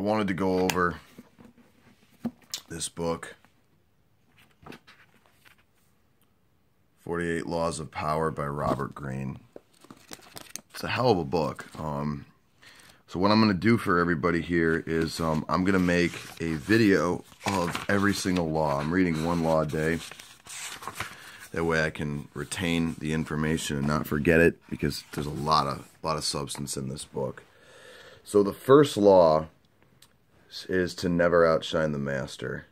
wanted to go over this book, 48 Laws of Power by Robert Greene. It's a hell of a book. So what I'm going to do for everybody here is I'm going to make a video of every single law. I'm reading one law a day. That way I can retain the information and not forget it, because there's a lot of substance in this book. So the first law is to never outshine the master.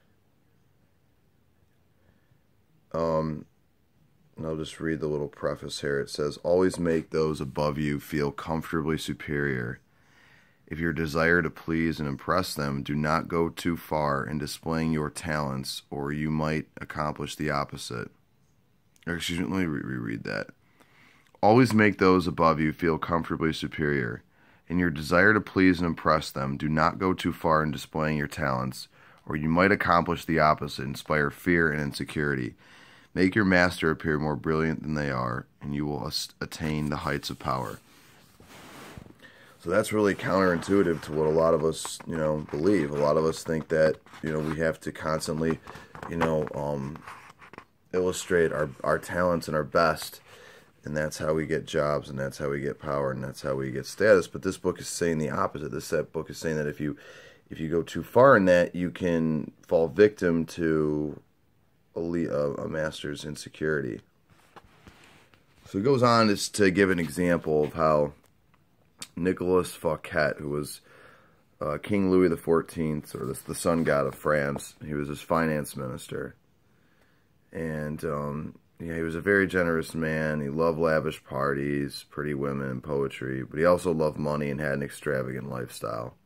And I'll just read the little preface here. It says, always make those above you feel comfortably superior. If you desire to please and impress them, do not go too far in displaying your talents, or you might accomplish the opposite. Or excuse me, let me reread that. Always make those above you feel comfortably superior. In your desire to please and impress them, do not go too far in displaying your talents, or you might accomplish the opposite, inspire fear and insecurity. Make your master appear more brilliant than they are, and you will attain the heights of power. So that's really counterintuitive to what a lot of us, believe. A lot of us think that, we have to constantly, illustrate our talents and our best, and that's how we get jobs, and that's how we get power, and that's how we get status. But this book is saying the opposite. This book is saying that if you go too far in that, you can fall victim to a master's insecurity. So it goes on to give an example of how Nicolas Fouquet, who was King Louis XIV, or the sun god of France, he was his finance minister. And he was a very generous man. He loved lavish parties, pretty women, and poetry. But he also loved money and had an extravagant lifestyle.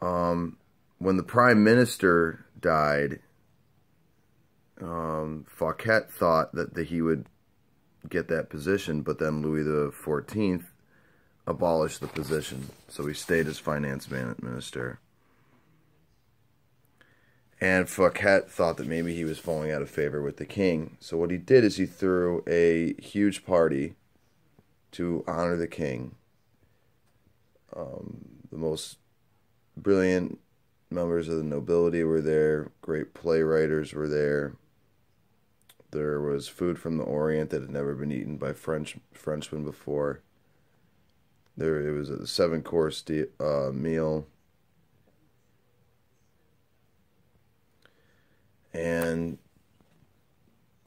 When the prime minister died, Fouquet thought that he would get that position, but then Louis XIV abolished the position. So he stayed as finance minister. And Fouquet thought that maybe he was falling out of favor with the king. So what he did is he threw a huge party to honor the king. The most brilliant members of the nobility were there. Great playwriters were there. There was food from the Orient that had never been eaten by Frenchmen before. It was a 7-course meal. And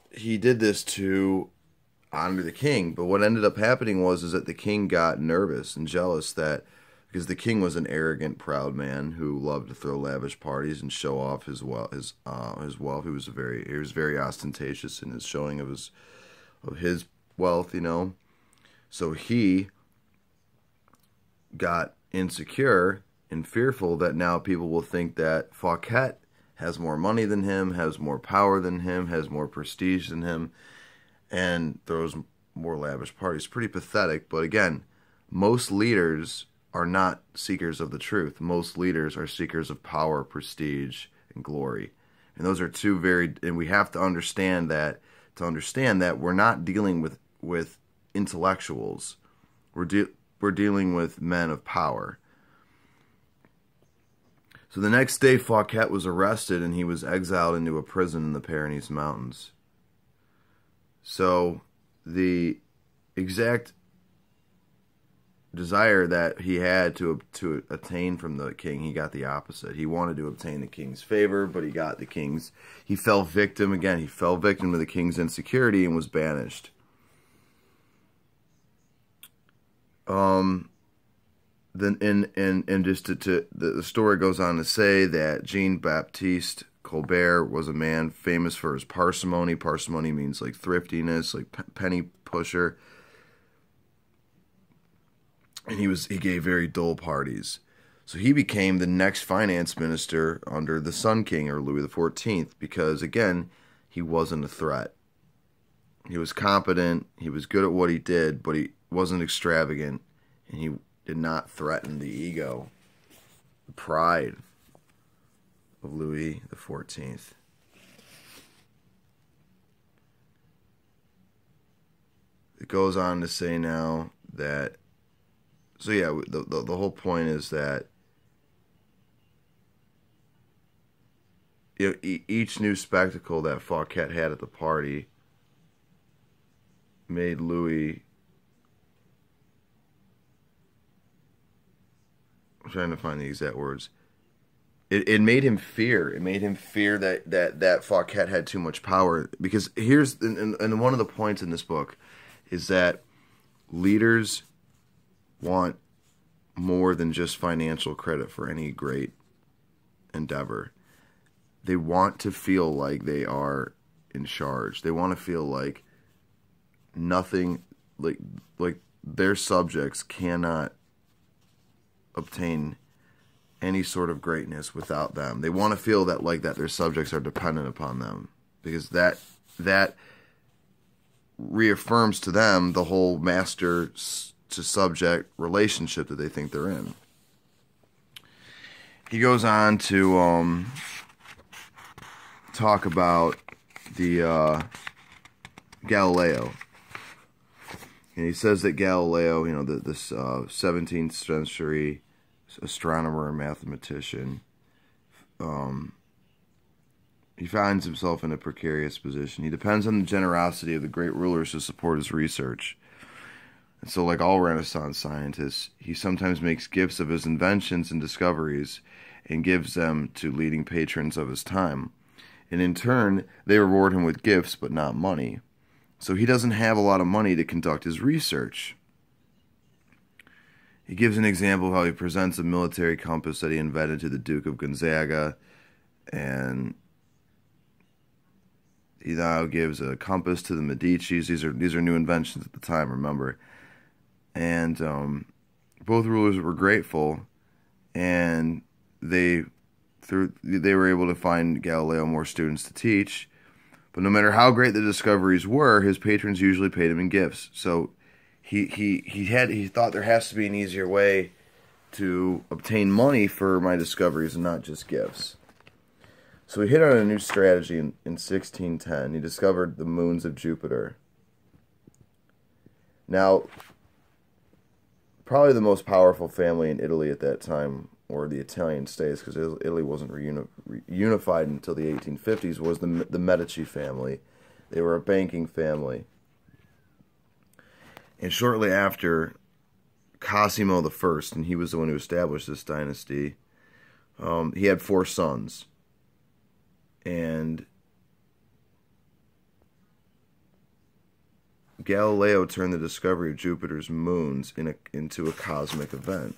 he did this to honor the king. But what ended up happening was that the king got nervous and jealous, because the king was an arrogant, proud man who loved to throw lavish parties and show off his wealth. He was very ostentatious in his showing of his wealth, So he got insecure and fearful that now people will think that Fouquet has more money than him, has more power than him, has more prestige than him, and throws more lavish parties. Pretty pathetic, but again, most leaders are not seekers of the truth. Most leaders are seekers of power, prestige, and glory. And those are and we have to understand that, we're not dealing with intellectuals. We're dealing with men of power. So the next day, Fouquet was arrested and he was exiled into a prison in the Pyrenees Mountains. So the exact desire that he had to attain from the king, he got the opposite. He wanted to obtain the king's favor, but he fell victim to the king's insecurity and was banished. The story goes on to say that Jean-Baptiste Colbert was a man famous for his parsimony. Parsimony means like thriftiness, like penny pusher. And he gave very dull parties. So he became the next finance minister under the Sun King, or Louis XIV, because again, he wasn't a threat. He was competent, he was good at what he did, but he wasn't extravagant, and he did not threaten the ego, the pride of Louis XIV. It goes on to say now that So yeah, the whole point is that, you know, each new spectacle that Fouquet had at the party made Louis. I'm trying to find the exact words. It made him fear. It made him fear that Fouquet had too much power. Because here's and one of the points in this book is that leaders want more than just financial credit for any great endeavor. They want to feel like they are in charge. They want to feel like nothing, like their subjects cannot obtain any sort of greatness without them. They want to feel that, like, that their subjects are dependent upon them, because that reaffirms to them the whole master to subject relationship that they think they're in. He goes on to talk about the Galileo. And he says that Galileo, you know, this 17th century astronomer and mathematician, he finds himself in a precarious position. He depends on the generosity of the great rulers to support his research. And so, like all Renaissance scientists, he sometimes makes gifts of his inventions and discoveries and gives them to leading patrons of his time. And in turn, they reward him with gifts, but not money. So he doesn't have a lot of money to conduct his research. He gives an example of how he presents a military compass that he invented to the Duke of Gonzaga, and he now gives a compass to the Medicis. These are new inventions at the time, remember. And both rulers were grateful, and they were able to find Galileo more students to teach. But no matter how great the discoveries were, his patrons usually paid him in gifts. So he thought there has to be an easier way to obtain money for my discoveries and not just gifts. So he hit on a new strategy in 1610. He discovered the moons of Jupiter. Now, probably the most powerful family in Italy at that time, or the Italian states, because Italy wasn't unified until the 1850s, was the Medici family. They were a banking family. And shortly after, Cosimo I, and he was the one who established this dynasty, he had 4 sons. And Galileo turned the discovery of Jupiter's moons into a cosmic event.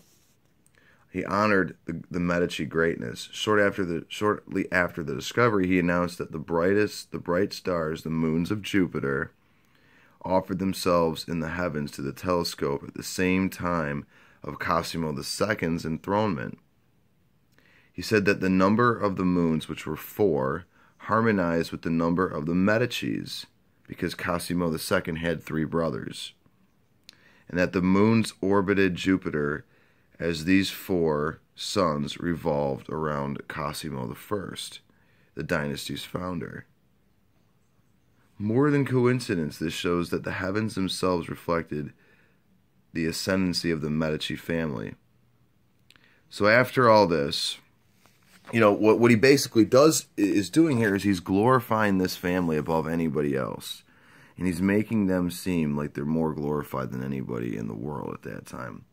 He honored the Medici greatness. Shortly after the discovery, he announced that the bright stars, the moons of Jupiter, offered themselves in the heavens to the telescope at the same time of Cosimo II's enthronement. He said that the number of the moons, which were 4, harmonized with the number of the Medicis, because Cosimo II had 3 brothers, and that the moons orbited Jupiter as these 4 sons revolved around Cosimo I, the dynasty's founder. More than coincidence, this shows that the heavens themselves reflected the ascendancy of the Medici family. So after all this, you know, what he basically is doing here is he's glorifying this family above anybody else. And he's making them seem like they're more glorified than anybody in the world at that time.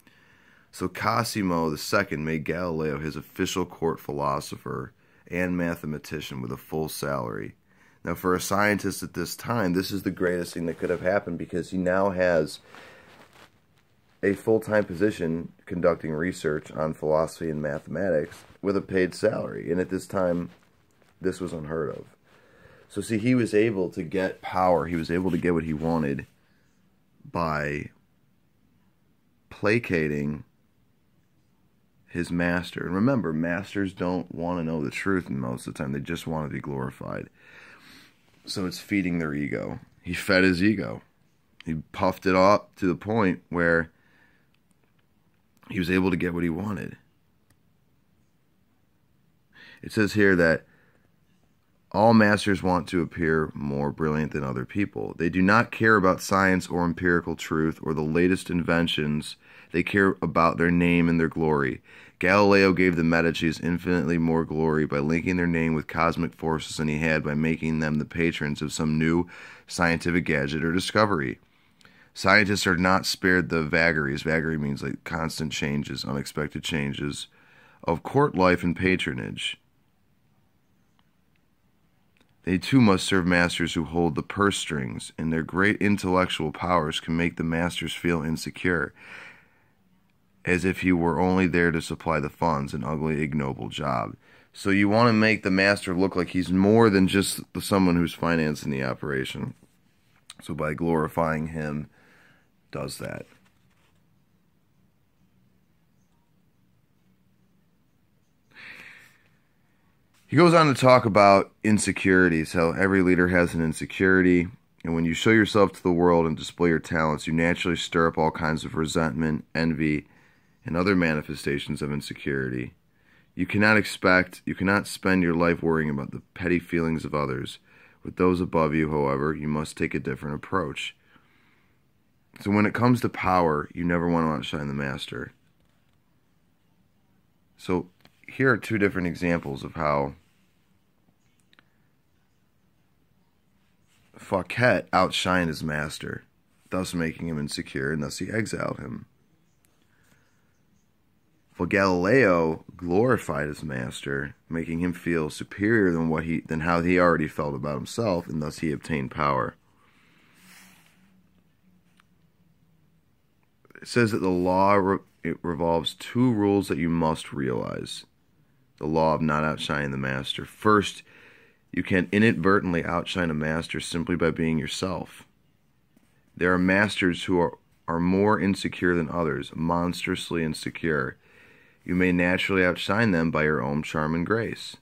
So Cosimo II made Galileo his official court philosopher and mathematician with a full salary. Now, for a scientist at this time, this is the greatest thing that could have happened, because he now has a full-time position conducting research on philosophy and mathematics with a paid salary. And at this time, this was unheard of. So see, he was able to get power. He was able to get what he wanted by placating his master. And remember, masters don't want to know the truth most of the time. They just want to be glorified. So it's feeding their ego. He fed his ego. He puffed it up to the point where he was able to get what he wanted. It says here that All masters want to appear more brilliant than other people. They do not care about science or empirical truth or the latest inventions. They care about their name and their glory. Galileo gave the Medicis infinitely more glory by linking their name with cosmic forces than he had by making them the patrons of some new scientific gadget or discovery. Scientists are not spared the vagaries. Vagary means like constant changes, unexpected changes of court life and patronage. They too must serve masters who hold the purse strings, and their great intellectual powers can make the masters feel insecure, as if he were only there to supply the funds, an ugly, ignoble job. So you want to make the master look like he's more than just someone who's financing the operation. So by glorifying him, does that. He goes on to talk about insecurities, how every leader has an insecurity, and when you show yourself to the world and display your talents, you naturally stir up all kinds of resentment, envy, and other manifestations of insecurity. You cannot spend your life worrying about the petty feelings of others. With those above you, however, you must take a different approach. So when it comes to power, you never want to outshine the master. So here are two different examples of how Fouquet outshined his master, thus making him insecure, and thus he exiled him. For Galileo glorified his master, making him feel superior than how he already felt about himself, and thus he obtained power. It says that the law it revolves two rules that you must realize. The law of not outshining the master. First, you can inadvertently outshine a master simply by being yourself. There are masters who are more insecure than others, monstrously insecure. You may naturally outshine them by your own charm and grace.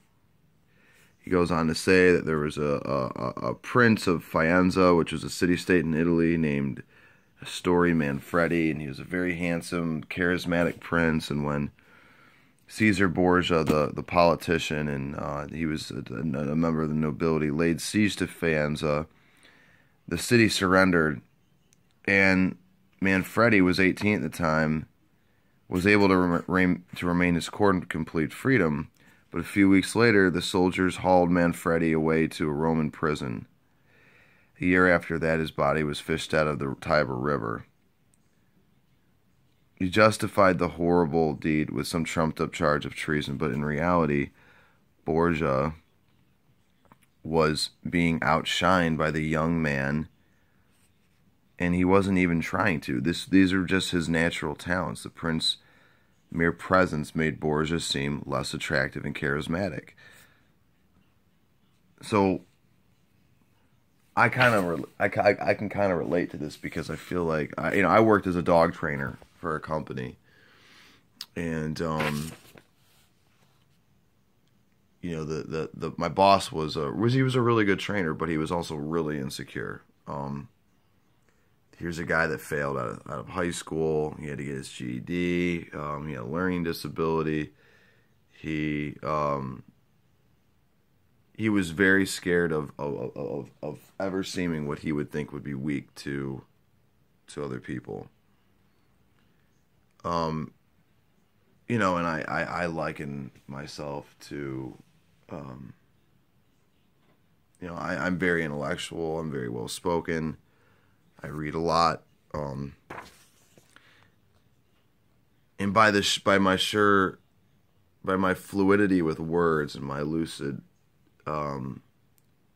He goes on to say that there was a prince of Faenza, which was a city-state in Italy, named Astori Manfredi, and he was a very handsome, charismatic prince. And when Caesar Borgia, the politician, and he was a member of the nobility, laid siege to Faenza, the city surrendered, and Manfredi was 18 at the time, was able to remain his court in complete freedom, but a few weeks later, the soldiers hauled Manfredi away to a Roman prison. A year after that, his body was fished out of the Tiber River. He justified the horrible deed with some trumped-up charge of treason, but in reality, Borgia was being outshined by the young man, and he wasn't even trying to. These are just his natural talents. The prince's mere presence made Borgia seem less attractive and charismatic. So I can kind of relate to this because I feel like I worked as a dog trainer for a company, and my boss was a really good trainer, but he was also really insecure. Here's a guy that failed out of high school. He had to get his GED. He had a learning disability. He was very scared of ever seeming what he would think would be weak to other people. And I liken myself to, I'm very intellectual. I'm very well spoken. I read a lot. And by my fluidity with words and my lucid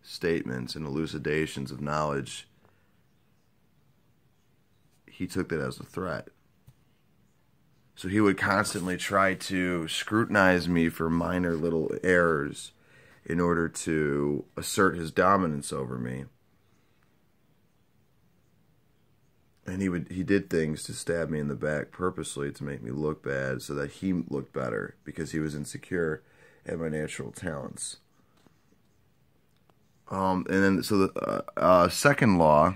statements and elucidations of knowledge, he took that as a threat. So he would constantly try to scrutinize me for minor little errors in order to assert his dominance over me. And he did things to stab me in the back purposely to make me look bad so that he looked better because he was insecure at my natural talents. And then, so the second law,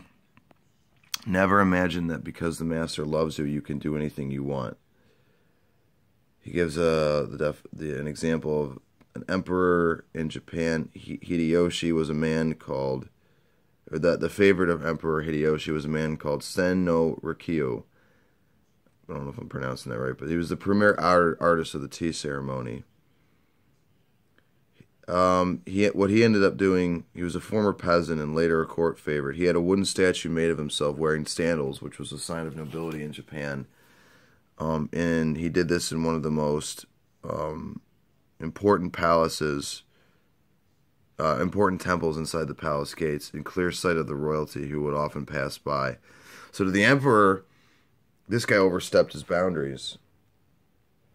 never imagine that because the master loves you, you can do anything you want. He gives an example of an emperor in Japan, Hideyoshi, was a man called, or the favorite of Emperor Hideyoshi was a man called Sen no Rikyo. I don't know if I'm pronouncing that right, but he was the premier artist of the tea ceremony. What he ended up doing, he was a former peasant and later a court favorite. He had a wooden statue made of himself wearing sandals, which was a sign of nobility in Japan. And he did this in one of the most important palaces, important temples inside the palace gates, in clear sight of the royalty who would often pass by. So to the emperor, this guy overstepped his boundaries.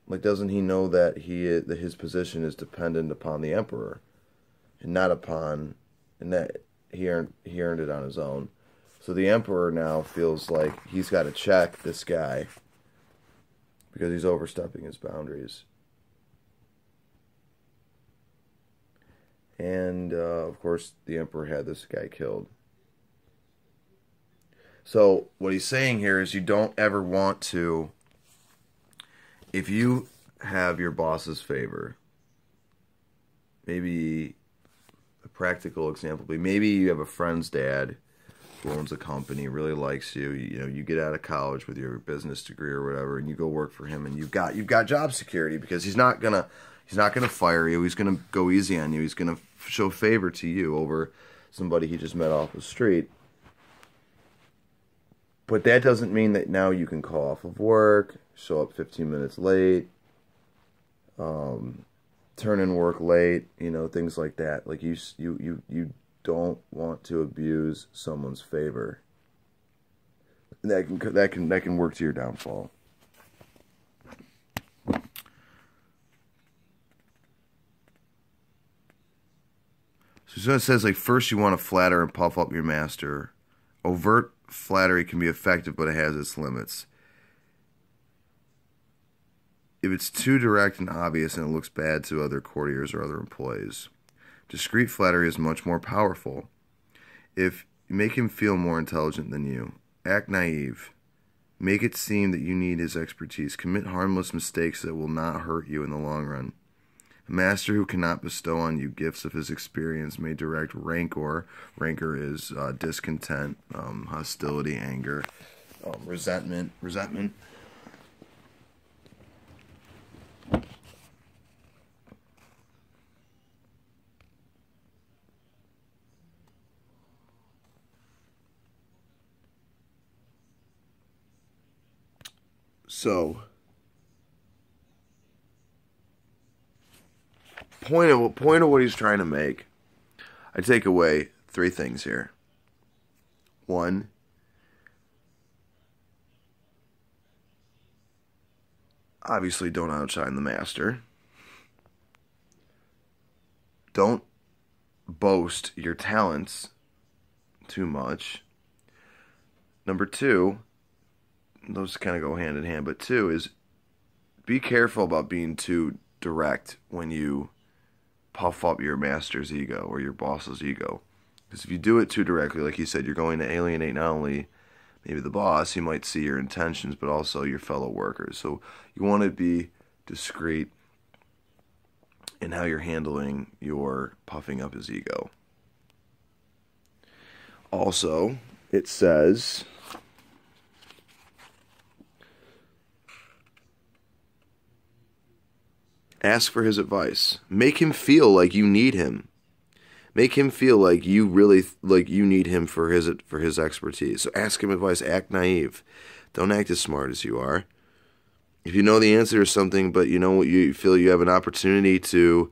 Like, doesn't he know that that his position is dependent upon the emperor, and not upon, and that he earned it on his own. So the emperor now feels like he's got to check this guy because he's overstepping his boundaries. And of course, the emperor had this guy killed. So what he's saying here is you don't ever want to. If you have your boss's favor, maybe a practical example, maybe you have a friend's dad who owns a company, really likes you. You know, you get out of college with your business degree or whatever, and you go work for him, and you've got job security because he's not gonna fire you. He's gonna go easy on you. He's gonna show favor to you over somebody he just met off the street. But that doesn't mean that now you can call off of work, show up 15 minutes late, turn in work late, you know, things like that. Like you don't want to abuse someone's favor. And that can work to your downfall. So it says, like, first you want to flatter and puff up your master. Overt flattery can be effective, but it has its limits. If it's too direct and obvious and it looks bad to other courtiers or other employees. Discreet flattery is much more powerful. If you make him feel more intelligent than you, act naive, make it seem that you need his expertise, commit harmless mistakes that will not hurt you in the long run. A master who cannot bestow on you gifts of his experience may direct rancor. Rancor is discontent, hostility, anger, resentment. So, point of what he's trying to make, I take away 3 things here. 1, obviously don't outshine the master. Don't boast your talents too much. Number 2, those kind of go hand in hand, but 2 is be careful about being too direct when you puff up your master's ego or your boss's ego. Because if you do it too directly, like you said, you're going to alienate not only maybe the boss, he might see your intentions, but also your fellow workers. So you want to be discreet in how you're handling your puffing up his ego. Also, it says, ask for his advice. Make him feel like you need him. Make him feel like you really you need him for his expertise. So ask him advice. Act naive. Don't act as smart as you are. If you know the answer to something, but you know what, you feel you have an opportunity to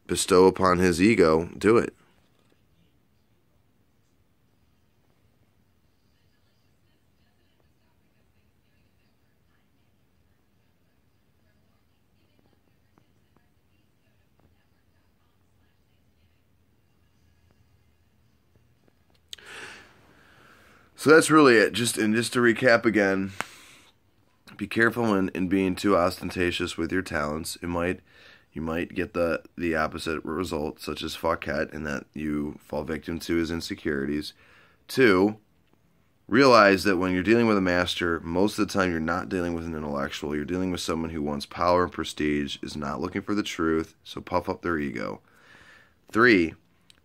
bestow upon his ego, do it. So that's really it. Just to recap again, be careful in being too ostentatious with your talents. You might get the opposite result, such as Fouquet, in that you fall victim to his insecurities. 2, Realize that when you're dealing with a master, most of the time you're not dealing with an intellectual. You're dealing with someone who wants power and prestige, is not looking for the truth, so puff up their ego. 3,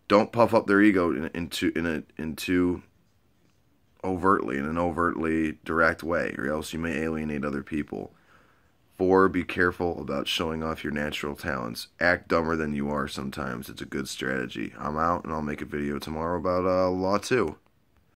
don't puff up their ego into overtly, in an overtly direct way, or else you may alienate other people. 4, be careful about showing off your natural talents. Act dumber than you are sometimes. It's a good strategy. I'm out, and I'll make a video tomorrow about Law 2.